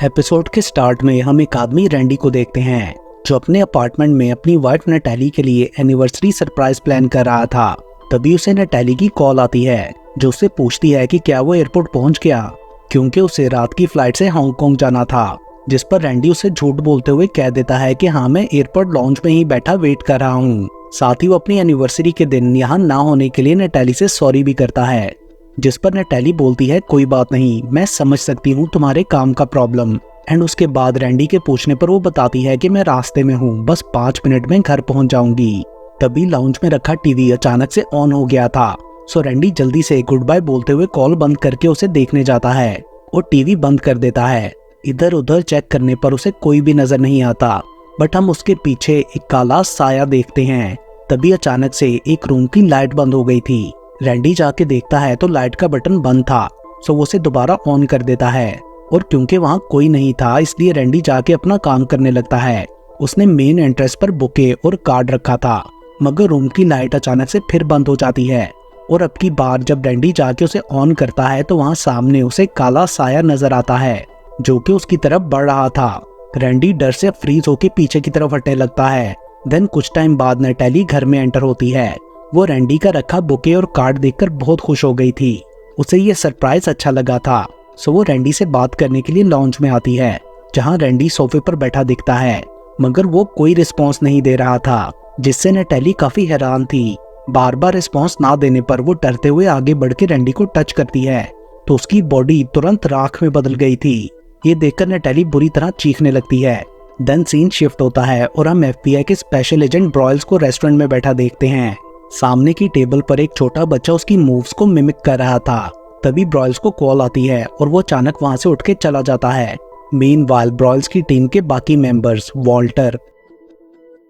Episode के start में हम एक आदमी रैंडी को देखते हैं जो अपने अपार्टमेंट में अपनी वाइफ नटैली के लिए एनिवर्सरी सरप्राइज प्लान कर रहा था। तभी उसे नटैली की कॉल आती है जो उससे पूछती है कि क्या वो एयरपोर्ट पहुंच गया, क्योंकि उसे रात की फ्लाइट से हांगकांग जाना था। जिस पर रैंडी उसे झूठ बोलते हुए कह देता है कि हाँ, मैं एयरपोर्ट लॉन्च में ही बैठा वेट कर रहा हूँ। साथ ही वो अपनी एनिवर्सरी के दिन यहाँ ना होने के लिए नटैली से सॉरी भी करता है। जिस पर नटैली बोलती है कोई बात नहीं, मैं समझ सकती हूँ तुम्हारे काम का प्रॉब्लम। एंड उसके बाद रैंडी के पूछने पर वो बताती है कि मैं रास्ते में हूँ, बस 5 मिनट में घर पहुँच जाऊंगी। तभी लाउंज में रखा टीवी अचानक से ऑन हो गया था। सो रैंडी जल्दी से गुड बाय बोलते हुए कॉल बंद करके उसे देखने जाता है और टीवी बंद कर देता है। इधर उधर चेक करने पर उसे कोई भी नजर नहीं आता, बट हम उसके पीछे एक काला साया देखते हैं। तभी अचानक से एक रूम की लाइट बंद हो गई थी। रैंडी जाके देखता है तो लाइट का बटन बंद था। सो वो उसे दोबारा ऑन कर देता है और क्योंकि वहाँ कोई नहीं था इसलिए रैंडी जाके अपना काम करने लगता है। उसने मेन एंट्रेंस पर बुके और कार्ड रखा था, मगर रूम की लाइट अचानक से फिर बंद हो जाती है और अब की बार जब रैंडी जाके उसे ऑन करता है तो वहाँ सामने उसे काला साया नजर आता है जो कि उसकी तरफ बढ़ रहा था। रैंडी डर से फ्रीज होके पीछे की तरफ हटने लगता है। देन कुछ टाइम बाद नटैली घर में एंटर होती है। वो रैंडी का रखा बुके और कार्ड देखकर बहुत खुश हो गई थी। उसे ये सरप्राइज अच्छा लगा था। सो वो रैंडी से बात करने के लिए लॉन्च में आती है, जहाँ रैंडी सोफे पर बैठा दिखता है, मगर वो कोई रिस्पॉन्स नहीं दे रहा था, जिससे नटैली काफी हैरान थी। बार बार रिस्पॉन्स ना देने पर वो डरते हुए आगे बढ़ के रैंडी को टच करती है तो उसकी बॉडी तुरंत राख में बदल गई थी। ये देखकर नटैली बुरी तरह चीखने लगती है। देन सीन शिफ्ट होता है और हम FBI के स्पेशल एजेंट ब्रॉयल्स को रेस्टोरेंट में बैठा देखते हैं। सामने की टेबल पर एक छोटा बच्चा उसकी मूव्स को मिमिक कर रहा था। तभी ब्रॉयल्स को कॉल आती है और वो अचानक वहां से उठ के चला जाता है। मीनवाइल ब्रॉयल्स की टीम के बाकी मेंबर्स वॉल्टर,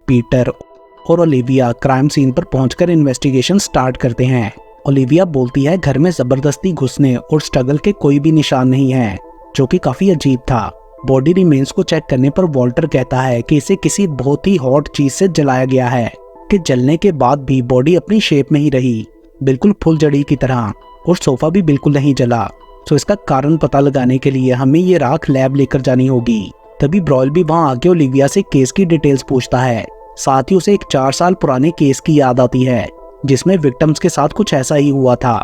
पीटर और ओलिविया क्राइम सीन पर पहुंचकर इन्वेस्टिगेशन स्टार्ट करते हैं। ओलिविया बोलती है घर में जबरदस्ती घुसने और स्ट्रगल के कोई भी निशान नहीं है, जो कि काफी अजीब था। बॉडी रिमेन्स को चेक करने पर वॉल्टर कहता है कि इसे किसी बहुत ही हॉट चीज से जलाया गया है, कि जलने के बाद भी बॉडी अपनी शेप में ही रही, बिल्कुल फुलझड़ी की तरह, और सोफा भी बिल्कुल नहीं जला। तो इसका कारण पता लगाने के लिए हमें ये राख लैब लेकर जानी होगी। तभी ब्रॉयल भी वहां आके ओलिविया से केस की डिटेल्स पूछता है। साथ ही उसे एक 4 साल पुराने केस की याद आती है जिसमें विक्टिम्स के साथ कुछ ऐसा ही हुआ था,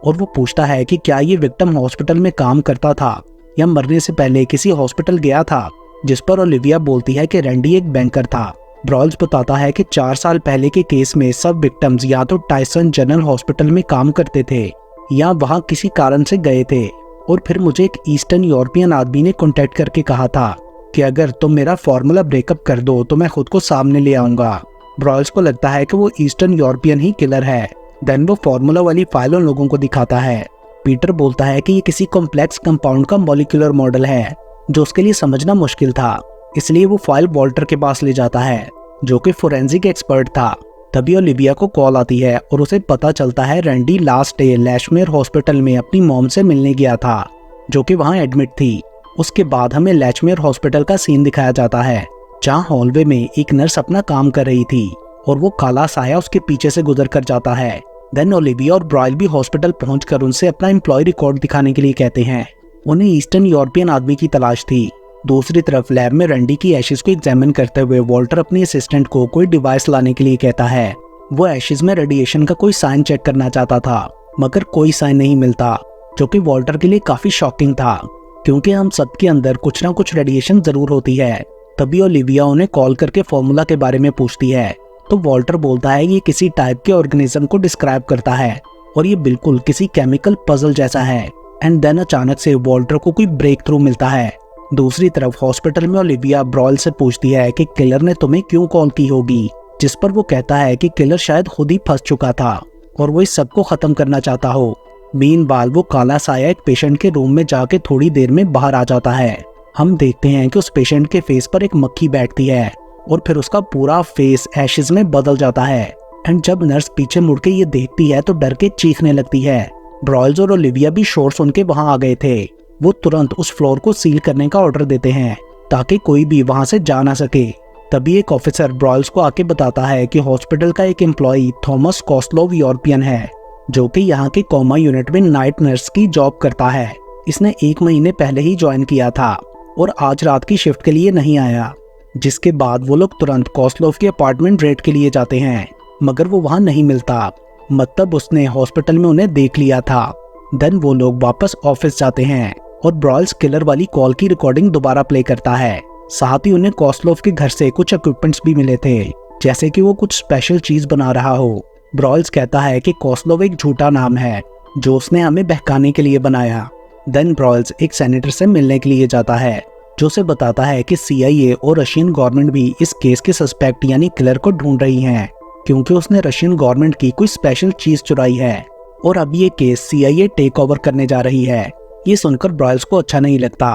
और वो पूछता है कि क्या ये विक्टिम हॉस्पिटल में काम करता था या मरने से पहले किसी हॉस्पिटल गया था। जिस पर ओलिविया बोलती है कि रैंडी एक बैंकर था। ब्रॉयल्स बताता है कि 4 साल पहले के केस में सब विक्टिम्स या तो टाइसन जनरल हॉस्पिटल में काम करते थे या वहां किसी कारण से गए थे, और फिर मुझे एक ईस्टर्न यूरोपियन आदमी ने कॉन्टेक्ट करके कहा था कि अगर तुम मेरा फॉर्मूला ब्रेकअप कर दो तो मैं खुद को सामने ले आऊंगा। ब्रॉयल्स को लगता है कि वो ईस्टर्न यूरोपियन ही किलर है। देन वो फॉर्मूला वाली फाइल उन लोगों को दिखाता है। पीटर बोलता है कि ये किसी कॉम्प्लेक्स कंपाउंड का मॉलिक्यूलर मॉडल है जो उसके लिए समझना मुश्किल था, इसलिए वो फाइल वॉल्टर के पास ले जाता है जो कि फोरेंसिक एक्सपर्ट था। तभी ओलिविया को कॉल आती है और उसे पता चलता है रैंडी लास्ट डे लैशमेयर हॉस्पिटल में अपनी मॉम से मिलने गया था जो कि वहां एडमिट थी। उसके बाद हमें लैशमेयर हॉस्पिटल का सीन दिखाया जाता है जहां हॉलवे में एक नर्स अपना काम कर रही थी और वो काला साया उसके पीछे से गुजर कर जाता है। देन ओलिविया और ब्रॉयल भी हॉस्पिटल पहुंचकर उनसे अपना एम्प्लॉय रिकॉर्ड दिखाने के लिए कहते हैं। उन्हें ईस्टर्न यूरोपियन आदमी की तलाश थी। दूसरी तरफ लैब में रैंडी की एशेज को एग्जामिन करते हुए वॉल्टर अपनी असिस्टेंट को कोई डिवाइस लाने के लिए कहता है। वो एशेज में रेडिएशन का कोई साइन चेक करना चाहता था, मगर कोई साइन नहीं मिलता, जो कि वॉल्टर के लिए काफी शॉकिंग था, क्योंकि हम सबके अंदर कुछ ना कुछ रेडिएशन जरूर होती है। तभी ओलिविया उन्हें कॉल करके फॉर्मूला के बारे में पूछती है तो वॉल्टर बोलता है ये किसी टाइप के ऑर्गेनिज्म को डिस्क्राइब करता है और ये बिल्कुल किसी केमिकल पजल जैसा है। एंड देन अचानक से वॉल्टर को कोई ब्रेक थ्रू मिलता है। दूसरी तरफ हॉस्पिटल में ओलिविया ब्रॉयल से पूछती है कि किलर ने तुम्हें क्यों कॉल की होगी, जिस पर वो कहता है कि किलर शायद खुद ही फंस चुका था और वो इस सबको खत्म करना चाहता हो। मीनवाइल वो काला साया एक पेशेंट के रूम में जाके थोड़ी देर में बाहर आ जाता है। हम देखते हैं कि उस पेशेंट के फेस पर एक मक्खी बैठती है और फिर उसका पूरा फेस एशेज में बदल जाता है। एंड जब नर्स पीछे मुड़ के ये देखती है तो डर के चीखने लगती है। ब्रॉयल्स और ओलिविया भी शोर सुन के वहां आ गए थे। वो तुरंत उस फ्लोर को सील करने का ऑर्डर देते हैं ताकि कोई भी वहां से जा ना सके। तभी एक ऑफिसर ब्रॉयल्स को आके बताता है कि हॉस्पिटल का एक एम्प्लॉय थॉमस कॉस्लोव यूरोपियन है जो कि यहाँ के कोमा यूनिट में नाइट नर्स की जॉब करता है। इसने 1 महीने पहले ही ज्वाइन किया था और आज रात की शिफ्ट के लिए नहीं आया। जिसके बाद वो लोग तुरंत कोस्लोव के अपार्टमेंट रेड के लिए जाते हैं, मगर वो वहाँ नहीं मिलता। मतलब उसने हॉस्पिटल में उन्हें देख लिया था। देन वो लोग वापस ऑफिस जाते हैं और ब्रॉयल्स किलर वाली कॉल की रिकॉर्डिंग दोबारा प्ले करता है। साथ ही उन्हें कोस्लोव के घर से कुछ इक्विपमेंट्स भी मिले थे, जैसे कि वो कुछ स्पेशल चीज बना रहा हो। ब्रॉयल्स कहता है कि कोस्लोव एक झूठा नाम है जो उसने हमें बहकाने के लिए बनाया। देन ब्रॉयल्स एक सेनेटर से मिलने के लिए जाता है, जो उसे बताता है कि CIA और रशियन गवर्नमेंट भी इस केस के सस्पेक्ट यानी किलर को ढूंढ रही हैं, क्योंकि उसने रशियन गवर्नमेंट की कोई स्पेशल चीज चुराई है और अब ये केस CIA टेक ओवर करने जा रही है। ये सुनकर ब्रॉयल्स को अच्छा नहीं लगता,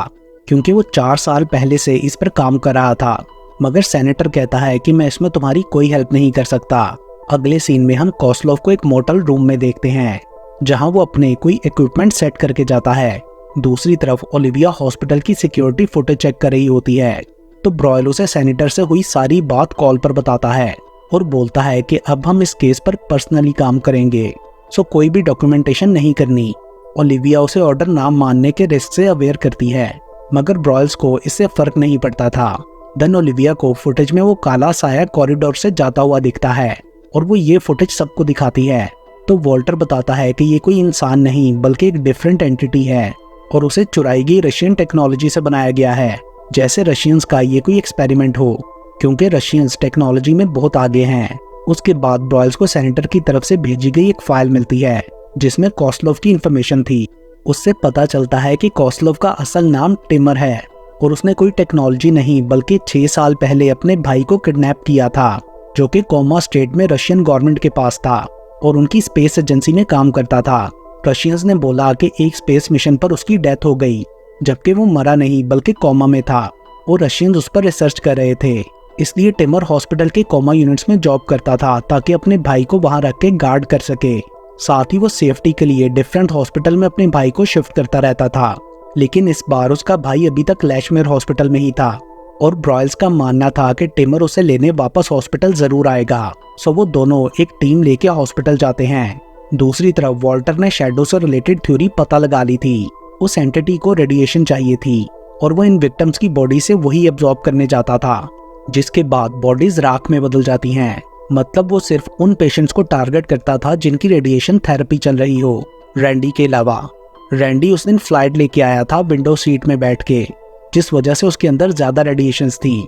क्योंकि वो 4 साल पहले से इस पर काम कर रहा था। मगर सेनेटर कहता है कि मैं इसमें तुम्हारी कोई हेल्प नहीं कर सकता। अगले सीन में हम कोस्लोव को एक मोटल रूम में देखते हैं, जहां वो अपने कोई इक्विपमेंट सेट करके जाता है। दूसरी तरफ ओलिविया हॉस्पिटल की सिक्योरिटी फुटेज चेक कर रही होती है, तो ब्रॉयल उसे सेनेटर से हुई सारी बात कॉल पर बताता है और बोलता है कि अब हम इस केस पर पर्सनली काम करेंगे, सो कोई भी डॉक्यूमेंटेशन नहीं करनी। ओलिविया उसे ऑर्डर ना मानने के रिस्क से अवेयर करती है, मगर ब्रॉयल्स को इससे फर्क नहीं पड़ता था। देन ओलिविया को फुटेज में वो काला साया कॉरिडोर से जाता हुआ दिखता है और वो ये फुटेज सबको दिखाती है। तो वॉल्टर बताता है कि ये कोई इंसान नहीं बल्कि एक डिफरेंट एंटिटी है और उसे चुराई गई रशियन टेक्नोलॉजी से बनाया गया है, जैसे रशियंस का ये कोई एक्सपेरिमेंट हो, क्योंकि रशियंस टेक्नोलॉजी में बहुत आगे हैं। उसके बाद ब्रॉयल्स को सेनेटर की तरफ से भेजी गई एक फाइल मिलती है, जिसमें कोस्लोव की इंफॉर्मेशन थी। उससे पता चलता है कि कोस्लोव का असल नाम टिमर है और उसने कोई टेक्नोलॉजी नहीं बल्कि 6 साल पहले अपने भाई को किडनैप किया था, जो कि कोमा स्टेट में रशियन गवर्नमेंट के पास था और उनकी स्पेस एजेंसी में काम करता था। रशियंस ने बोला कि एक स्पेस मिशन पर उसकी डेथ हो गई, जबकि वो मरा नहीं बल्कि कोमा में था और रशियंस उस पर रिसर्च कर रहे थे। इसलिए टिमर हॉस्पिटल के कोमा यूनिट्स में जॉब करता था ताकि अपने भाई को वहां रख के गार्ड कर सके। साथ ही वो सेफ्टी के लिए डिफरेंट हॉस्पिटल में अपने भाई को शिफ्ट करता रहता था, लेकिन इस बार उसका भाई अभी तक लैशमेर हॉस्पिटल में ही था और ब्रॉयल्स का मानना था कि टिमर उसे लेने वापस हॉस्पिटल जरूर आएगा। सो वो दोनों एक टीम लेके हॉस्पिटल जाते हैं। दूसरी तरफ वॉल्टर ने शैडो से रिलेटेड थ्योरी पता लगा ली थी। उस एंटिटी को रेडिएशन चाहिए थी और वो इन विक्टिम्स की बॉडी से वही एब्जॉर्ब करने जाता था, जिसके बाद बॉडीज राख में बदल जाती हैं। मतलब वो सिर्फ उन पेशेंट्स को टारगेट करता था जिनकी रेडिएशन थेरेपी चल रही हो, रैंडी के अलावा। रैंडी उस दिन फ्लाइट लेके आया था विंडो सीट में बैठ के, जिस वजह से उसके अंदर ज्यादा रेडिएशंस थी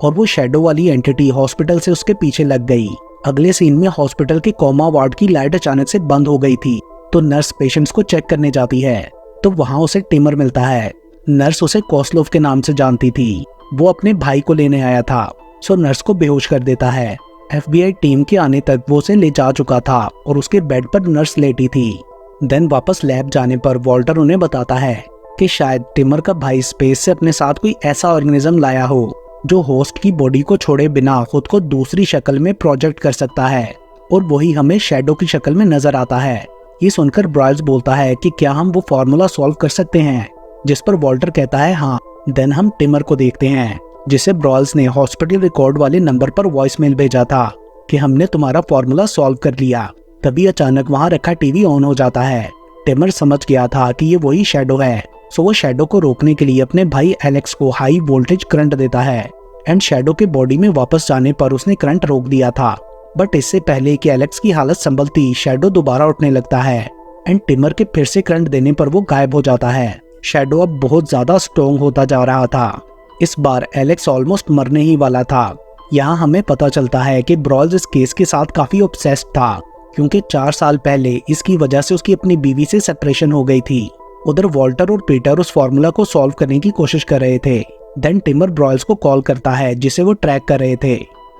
और वो शैडो वाली एंटिटी हॉस्पिटल से उसके पीछे लग गई। अगले सीन में हॉस्पिटल के कोमा वार्ड की लाइट अचानक से बंद हो गई थी, तो नर्स पेशेंट्स को चेक करने जाती है, तो वहां उसे टिमर मिलता है। नर्स उसे कोस्लोव के नाम से जानती थी। वो अपने भाई को लेने आया था, सो नर्स को बेहोश कर देता है। FBI टीम के आने तक वो उसे ले जा चुका था और उसके बेड पर नर्स लेटी थी। देन वापस लैब जाने पर वॉल्टर उन्हें बताता है कि शायद टिमर का भाई स्पेस से अपने साथ कोई ऐसा ऑर्गेनिज्म लाया हो जो होस्ट की बॉडी को छोड़े बिना खुद को दूसरी शक्ल में प्रोजेक्ट कर सकता है, और वही हमें शैडो की शक्ल में नजर आता है। ये सुनकर ब्रॉयल्स बोलता है कि क्या हम वो फॉर्मूला सॉल्व कर सकते हैं, जिस पर वॉल्टर कहता है हाँ। देन हम टिमर को देखते हैं, जिसे ब्रॉयल्स ने हॉस्पिटल रिकॉर्ड वाले नंबर पर वॉइस मेल भेजा था कि हमने तुम्हारा फॉर्मूला सॉल्व कर लिया। तभी अचानक वहां रखा टीवी ऑन हो जाता है। टिमर समझ गया था कि ये वही शैडो है, सो वो शैडो को रोकने के लिए अपने भाई एलेक्स को हाई वोल्टेज करंट देता है एंड शैडो के बॉडी में वापस जाने पर उसने करंट रोक दिया था। बट इससे पहले कि एलेक्स की हालत संभलती, शैडो दोबारा उठने लगता है एंड टिमर के फिर से करंट देने पर वो गायब हो जाता है। शैडो अब बहुत ज्यादा स्ट्रॉन्ग होता जा रहा था। इस बार एलेक्स ऑलमोस्ट मरने ही वाला था। यहाँ हमें पता चलता है कि ब्रॉयल्स इस केस के साथ काफी ऑब्सेस्ड था, क्योंकि 4 साल पहले इसकी वजह से उसकी अपनी बीवी से सेपरेशन हो गई थी। उधर वॉल्टर और पीटर उस फॉर्मूला को सॉल्व करने की कोशिश कर रहे थे। देन टिमर ब्रॉयल्स को कॉल करता है, जिसे वो ट्रैक कर रहे थे,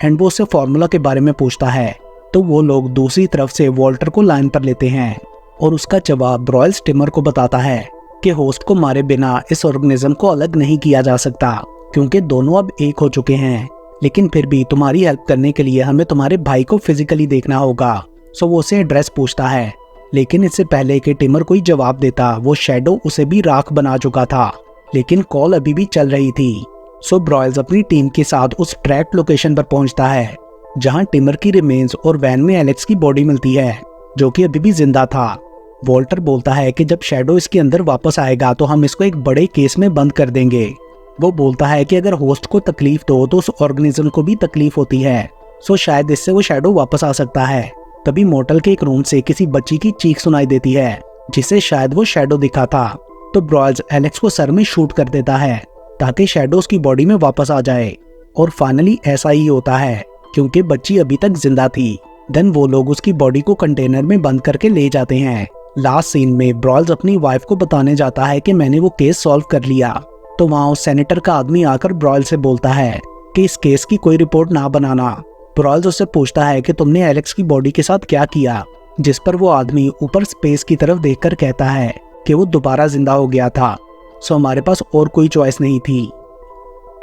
एंड वो उससे फॉर्मूला के बारे में पूछता है। तो वो लोग दूसरी तरफ से वॉल्टर को लाइन पर लेते हैं और उसका जवाब ब्रॉयल्स टिमर को बताता है कि होस्ट को मारे बिना इस ऑर्गेनिज्म को अलग नहीं किया जा सकता, क्योंकि दोनों अब एक हो चुके हैं। लेकिन फिर भी तुम्हारी हेल्प करने के लिए हमें तुम्हारे भाई को फिजिकली देखना होगा। सो वो उसे एड्रेस पूछता है, लेकिन इससे पहले कि टिमर कोई जवाब देता, वो शैडो उसे भी राख बना चुका था, लेकिन कॉल अभी भी चल रही थी। सो ब्रॉयल्स अपनी टीम के साथ उस ट्रैक लोकेशन पर पहुंचता है, जहां टिमर की रिमेन्स और वैन में एलेक्स की बॉडी मिलती है, जो कि अभी भी जिंदा था। वॉल्टर बोलता है कि जब शैडो इसके अंदर वापस आएगा तो हम इसको एक बड़े केस में बंद कर देंगे। वो बोलता है कि अगर होस्ट को तकलीफ दो तो उस ऑर्गेनिज्म को भी तकलीफ होती है, सो शायद इससे वो शैडो वापस आ सकता है। तभी मोटल के एक रूम से किसी बच्ची की चीख सुनाई देती है, जिसे शायद वो शैडो दिखा था। तो ब्रॉयल्स एलेक्स को सर में शूट कर देता है ताकि शैडो उसकी बॉडी में वापस आ जाए। और फाइनली ऐसा ही होता है, क्योंकि बच्ची अभी तक जिंदा थी। देन वो लोग उसकी बॉडी को कंटेनर में बंद करके ले जाते हैं। लास्ट सीन में ब्रॉयल्स अपनी वाइफ को बताने जाता है कि मैंने वो केस सॉल्व कर लिया। तो वहाँ उस सेनेटर का आदमी आकर ब्रॉयल्स से बोलता है कि इस केस की कोई रिपोर्ट ना बनाना। ब्रॉयल्स उससे पूछता है कि तुमने एलेक्स की बॉडी के साथ क्या किया, जिस पर वो आदमी ऊपर स्पेस की तरफ देखकर कहता है कि वो दोबारा जिंदा हो गया था, सो हमारे पास और कोई चॉइस नहीं थी।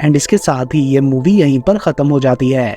एंड इसके साथ ही ये मूवी यहीं पर ख़त्म हो जाती है।